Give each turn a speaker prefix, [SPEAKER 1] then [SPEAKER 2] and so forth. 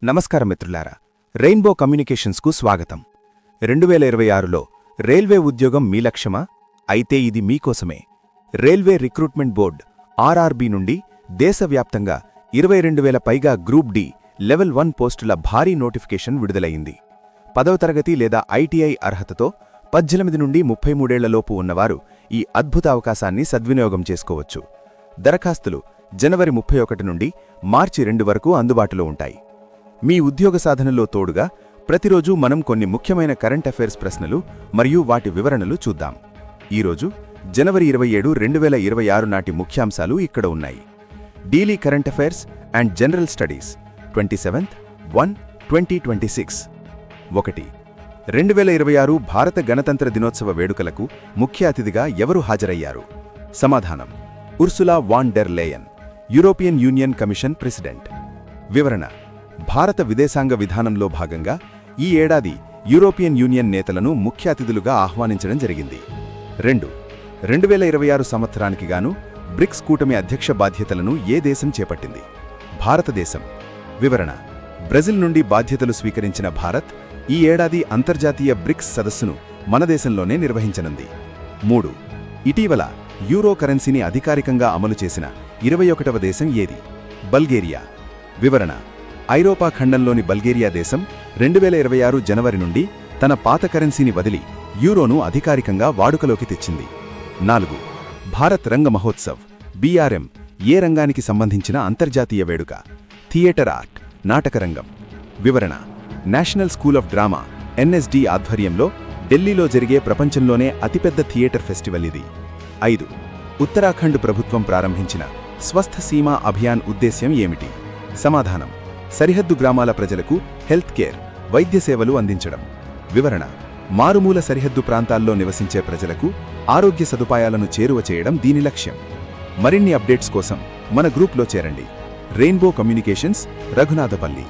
[SPEAKER 1] నమస్కారం మిత్రులారా, రెయిన్బో కమ్యూనికేషన్స్కు స్వాగతం. 2026లో రైల్వే ఉద్యోగం మీ లక్ష్యమా? అయితే ఇది మీకోసమే. రైల్వే రిక్రూట్మెంట్ బోర్డ్ ఆర్ఆర్బీ నుండి దేశవ్యాప్తంగా 22,000 పైగా గ్రూప్ డి లెవెల్ 1 పోస్టుల భారీ నోటిఫికేషన్ విడుదలయింది. 10వ తరగతి లేదా ఐటీఐ అర్హతతో 18 నుండి 33 ఏళ్లలోపు ఉన్నవారు ఈ అద్భుత అవకాశాన్ని సద్వినియోగం చేసుకోవచ్చు. దరఖాస్తులు జనవరి 31 నుండి మార్చి 2 వరకు అందుబాటులో ఉంటాయి. మీ ఉద్యోగ సాధనలో తోడుగా ప్రతిరోజు మనం కొన్ని ముఖ్యమైన కరెంట్ అఫైర్స్ ప్రశ్నలు మరియు వాటి వివరణలు చూద్దాం. ఈరోజు జనవరి 27, 2026 నాటి ముఖ్యాంశాలు ఇక్కడ ఉన్నాయి. Daily current affairs and general studies 27/1/2026. 1. 2026 భారత గణతంత్ర దినోత్సవ వేడుకలకు ముఖ్య అతిథిగా ఎవరు హాజరయ్యారు? సమాధానం: Ursula van der Leyen, European union commission president. వివరణ: భారత విదేశాంగ విధానంలో భాగంగా ఈ ఏడాది యూరోపియన్ యూనియన్ నేతలను ముఖ్య అతిథులుగా ఆహ్వానించడం జరిగింది. 2. 2026 సంవత్సరానికి గాను బ్రిక్స్ కూటమి అధ్యక్ష బాధ్యతలను ఏ దేశం చేపట్టింది? భారతదేశం. వివరణ: బ్రెజిల్ నుండి బాధ్యతలు స్వీకరించిన భారత్ ఈ ఏడాది అంతర్జాతీయ బ్రిక్స్ సదస్సును మన దేశంలోనే నిర్వహించనుంది. 3. ఇటీవల యూరో కరెన్సీని అధికారికంగా అమలు చేసిన 21వ దేశం ఏది? బల్గేరియా. వివరణ: ఐరోపా ఖండంలోని బల్గేరియా దేశం 2026 జనవరి నుండి తన పాత కరెన్సీని వదిలి యూరోను అధికారికంగా వాడుకలోకి తెచ్చింది. 4. భారత్ రంగ మహోత్సవ్ బీఆర్ఎం ఏ రంగానికి సంబంధించిన అంతర్జాతీయ వేడుక? థియేటర్ ఆర్ట్, నాటకరంగం. వివరణ: National School of Drama NSD ఆధ్వర్యంలో ఢిల్లీలో జరిగే ప్రపంచంలోనే అతిపెద్ద థియేటర్ ఫెస్టివల్ ఇది. 5. ఉత్తరాఖండ్ ప్రభుత్వం ప్రారంభించిన స్వస్థ సీమా అభియాన్ ఉద్దేశ్యం ఏమిటి? సమాధానం: సరిహద్దు గ్రామాల ప్రజలకు హెల్త్ కేర్, వైద్య సేవలు అందించడం. వివరణ: మారుమూల సరిహద్దు ప్రాంతాల్లో నివసించే ప్రజలకు ఆరోగ్య సదుపాయాలను చేరువ చేయడం దీని లక్ష్యం. మరిన్ని అప్డేట్స్ కోసం మన గ్రూప్లో చేరండి. Rainbow communications, Raghunathapalli.